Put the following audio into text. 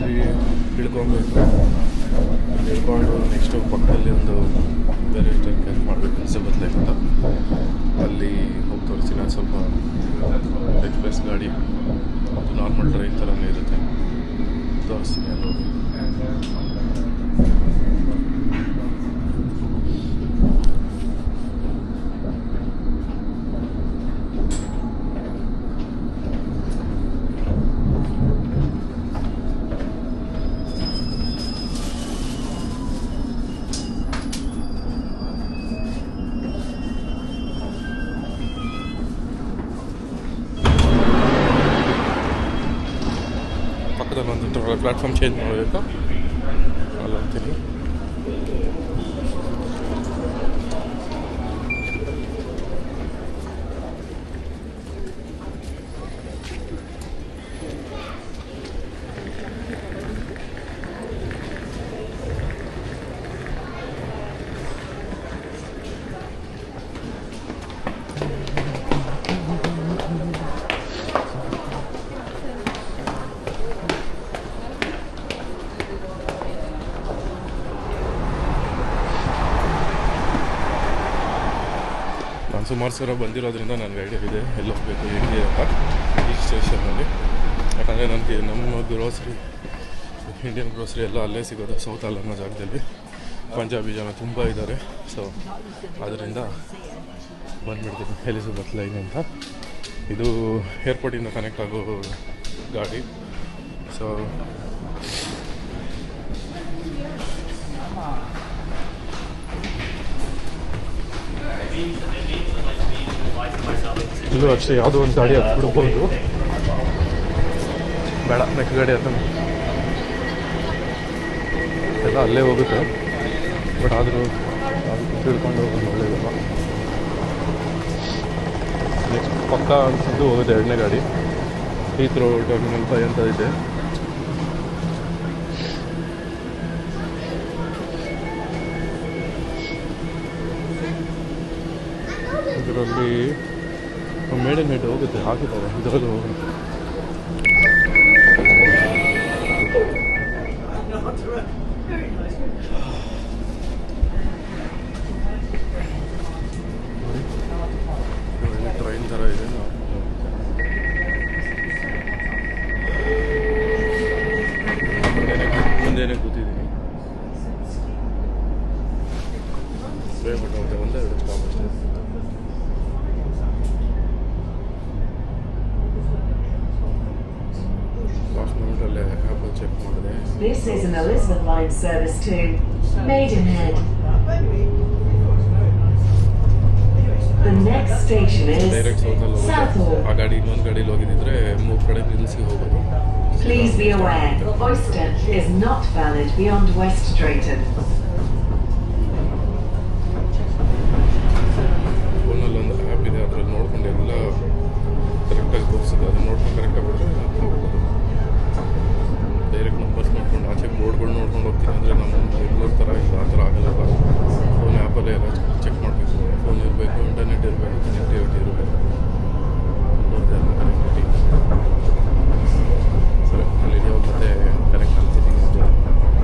ಇಲ್ಲಿ ಇಳ್ಕೊಬೇಕು. ಇಳ್ಕೊಂಡು ನೆಕ್ಸ್ಟು ಪಕ್ಕದಲ್ಲಿ ಒಂದು ಬೇರೆ ಕೆಲಸ ಮಾಡಬೇಕು, ಎಲಿಜಬೆತ್ ಲೈನ್ ಅಂತ. ಅಲ್ಲಿ ಹೋಗಿ ತೋರಿಸ್ತೀನಿ. ಅದು ಸ್ವಲ್ಪ ಎಕ್ಸ್ಪ್ರೆಸ್ ಗಾಡಿ, ಅದು ನಾರ್ಮಲ್ ಟ್ರೈನ್ ಥರನೇ ಇರುತ್ತೆ. ತೋರಿಸ್ತೀನಿ ಅಲ್ಲಿ ಹೋಗಿ. ಪಕ್ಕದಲ್ಲಿ ಒಂದು ಪ್ಲ್ಯಾಟ್ಫಾರ್ಮ್ ಚೇಂಜ್ ಮಾಡಬೇಕು, ಅಲ್ಲಿ ಹೋಗ್ತೀನಿ. ನಾನು ಸುಮಾರು ಸಲ ಬಂದಿರೋದ್ರಿಂದ ನನಗೆ ಐಡಿಯಾ ಇದೆ ಎಲ್ಲಿ ಹೋಗಬೇಕು ಹೆಂಗೆ ಅಂತ ಈ ಸ್ಟೇಷನಲ್ಲಿ. ಯಾಕಂದರೆ ನನಗೆ ನಮ್ಮ ಗ್ರೋಸರಿ, ಇಂಡಿಯನ್ ಗ್ರೋಸರಿ ಎಲ್ಲ ಅಲ್ಲೇ ಸಿಗೋದು, ಸೌತ್ ಅನ್ನೋ ಜಾಗದಲ್ಲಿ. ಪಂಜಾಬಿ ಜನ ತುಂಬ ಇದ್ದಾರೆ. ಸೊ ಅದರಿಂದ ಬಂದುಬಿಡ್ತೀನಿ. ಎಲಿಜಬೆತ್ ಲೈನ್ ಅಂತ ಇದು ಏರ್ಪೋರ್ಟಿಂದ ಕನೆಕ್ಟ್ ಆಗೋ ಗಾಡಿ. ಸೊ ಇಲ್ಲೂ ಅಷ್ಟೇ ಯಾವುದೋ ಒಂದು ಗಾಡಿ ಹತ್ಬಿಡ್ಬೋದು. ಬೇಡ, ನೆಕ್ಸ್ಟ್ ಗಾಡಿ ಹತ್ತ ಎಲ್ಲ ಅಲ್ಲೇ ಹೋಗುತ್ತೆ. ಬಟ್ ಆದರೂ ತಿಳ್ಕೊಂಡು ಹೋಗೋದು ಒಳ್ಳೆಯದಲ್ಲ. ನೆಕ್ಸ್ಟ್ ಪಕ್ಕ ಅನಿಸಿದ್ದು ಹೋಗುತ್ತೆ ಎರಡನೇ ಗಾಡಿ. ಹೀತ್ರೋ ಟರ್ಮಿನಲ್ 5 ಅಂತ ಇದೆ. ಇದರಲ್ಲಿ ಮೇಡನ್ ಹೆಡ್ ಹೋಗುತ್ತೆ, ಹಾಕಿದ್ದಾರೆ. ಇದರಲ್ಲೂ ಹೋಗುತ್ತೆ. ಟ್ರೈನ್ ಥರ ಇದೆ. ಮುಂದೆನೇ ಕೂತಿದ್ದೀನಿ. ಬಟ್ ಮತ್ತೆ ಒಂದೆರಡು ಸ್ಟಾಪ್ ಅಷ್ಟೇ. This is an Elizabeth line service to Maidenhead. The next station is Southall. ಆ ಗಾಡಿ ಇನ್ನೊಂದು ಗಾಡೀಲಿ ಹೋಗಿದ್ದಿದ್ರೆ 3 ಕಡೆ ನಿಲ್ಲಿಸಿ ಹೋಗೋದು. Please be aware, Oyster is not valid beyond West Drayton.